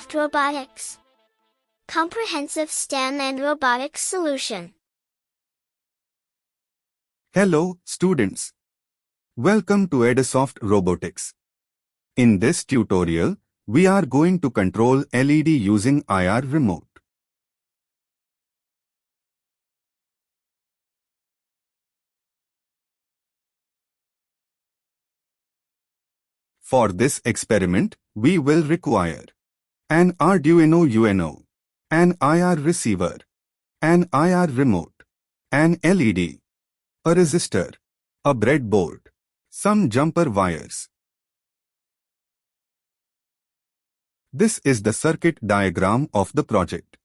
Edusoft Robotix. Comprehensive STEM and robotics solution. Hello, students. Welcome to Edusoft Robotix. In this tutorial, we are going to control LED using IR remote. For this experiment, we will require an Arduino UNO, an IR receiver, an IR remote, an LED, a resistor, a breadboard, some jumper wires. This is the circuit diagram of the project.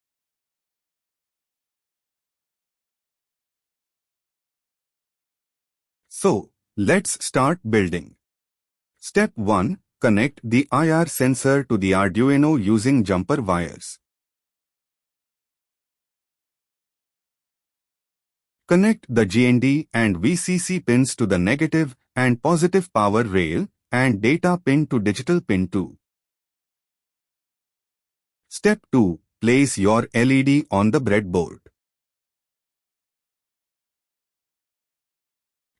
So, let's start building. Step 1. Connect the IR sensor to the Arduino using jumper wires. Connect the GND and VCC pins to the negative and positive power rail and data pin to digital pin 2. Step 2. Place your LED on the breadboard.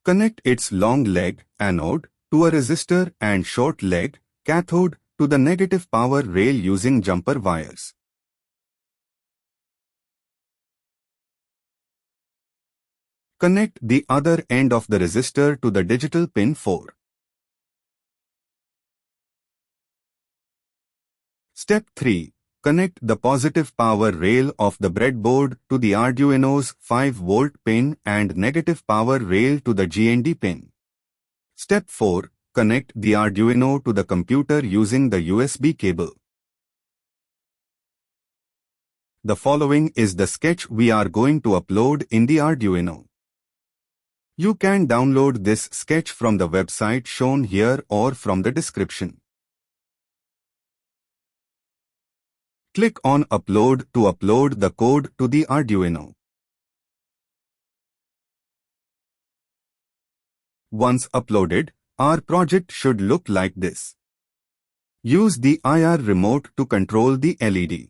Connect its long leg, anode, to a resistor and short leg, cathode, to the negative power rail using jumper wires. Connect the other end of the resistor to the digital pin 4. Step 3. Connect the positive power rail of the breadboard to the Arduino's 5-volt pin and negative power rail to the GND pin. Step 4. Connect the Arduino to the computer using the USB cable. The following is the sketch we are going to upload in the Arduino. You can download this sketch from the website shown here or from the description. Click on Upload to upload the code to the Arduino. Once uploaded, our project should look like this. Use the IR remote to control the LED.